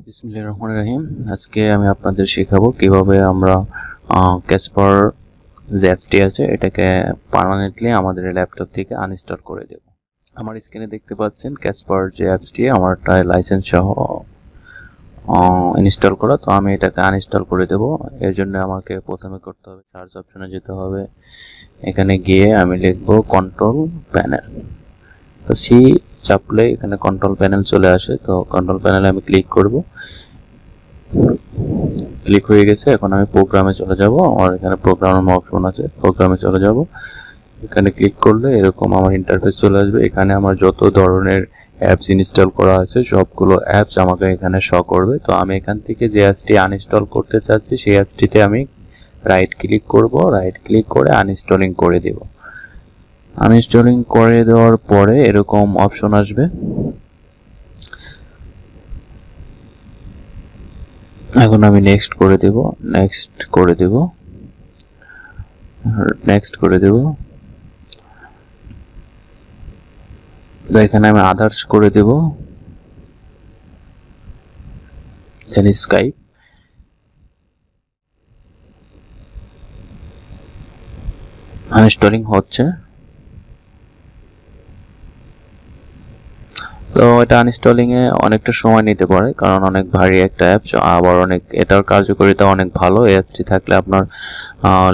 বিসমিল্লাহির রহমানির রহিম। আজকে আমি আপনাদের শেখাবো কিভাবে আমরা ক্যাসপার যে অ্যাপসটি আছে এটাকে পার্মানেন্টলি আমাদের ল্যাপটপ থেকে আনইনস্টল করে দেব। আমার স্ক্রিনে দেখতে পাচ্ছেন ক্যাসপার যে অ্যাপসটি আমারটা লাইসেন্স সহ ইনস্টল করা, তো আমি এটাকে আনইনস্টল করে দেব। এর জন্য আমাকে প্রথমে করতে হবে সার্চ অপশনে যেতে হবে। এখানে গিয়ে আমি লিখব কন্ট্রোল প্যানেল, তো সি চাপলে এখানে কন্ট্রোল প্যানেল চলে আসে। তো কন্ট্রোল প্যানেলে আমি ক্লিক করব। ক্লিক হয়ে গেছে। এখন আমি প্রোগ্রামে চলে যাব। আমার এখানে প্রোগ্রামের অপশন আছে, প্রোগ্রামে চলে যাব। এখানে ক্লিক করলে এরকম আমার ইন্টারফেস চলে আসবে। এখানে আমার যত ধরনের অ্যাপস ইনস্টল করা আছে সবগুলো অ্যাপস আমাকে এখানে শো করবে। তো আমি এখান থেকে যে অ্যাপসটি আনইনস্টল করতে চাচ্ছি সেই অ্যাপসটিতে আমি রাইট ক্লিক করব। রাইট ক্লিক করে আনইনস্টলিং করে দেব। আনইনস্টলিং করে দেওয়ার পরে এরকম অপশন আসবে। এখন আমি নেক্সট করে দেব, নেক্সট করে দেব, নেক্সট করে দেব। এখানে আমি আদার্স করে দেব, দেন স্কাইপ। আনইনস্টলিং হচ্ছে। তো এটা আনইনস্টলিং এ অনেকটা সময় নিতে পারে, কারণ অনেক ভারী একটা অ্যাপস, আবার অনেক এটার কার্যকারিতা অনেক ভালো। এই অ্যাপসটি থাকলে আপনার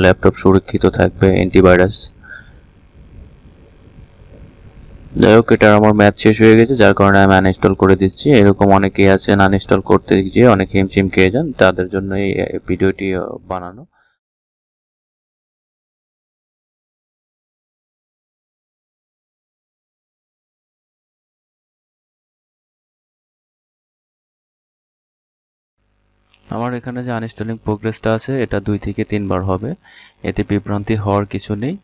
ল্যাপটপ সুরক্ষিত থাকবে অ্যান্টিভাইরাস। যাই হোক, এটা আমার ম্যাথ শেষ হয়ে গেছে, যার কারণে আমি আনইনস্টল করে দিচ্ছি। এরকম অনেকেই আছেন আনইনস্টল করতে গিয়ে অনেক হিমশিম খেয়ে যান, তাদের জন্য এই ভিডিওটি বানানো। আমার এখানে যে আনইনস্টলিং প্রোগ্রেসটা আছে এটা 2 থেকে 3 বার হবে, এতে বিভ্রান্তি হওয়ার কিছু নেই।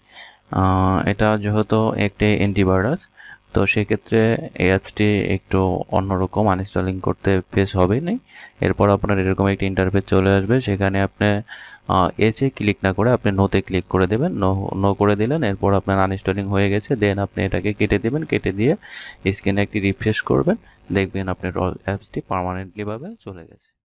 এটা যেহেতু একটি অ্যান্টিভাইরাস, তো সেক্ষেত্রে এই অ্যাপসটি একটু অন্যরকম, আনইনস্টলিং করতে ফেস হবে না। এরপর আপনার এরকম একটি ইন্টারফেস চলে আসবে, সেখানে আপনি এসে ক্লিক না করে আপনি নোতে ক্লিক করে দেবেন। নো করে দিলেন, এরপর আপনার আনইনস্টলিং হয়ে গেছে। দেন আপনি এটাকে কেটে দেবেন, কেটে দিয়ে স্ক্রিনে একটি রিফ্রেশ করবেন, দেখবেন আপনার অ্যাপসটি পার্মানেন্টলিভাবে চলে গেছে।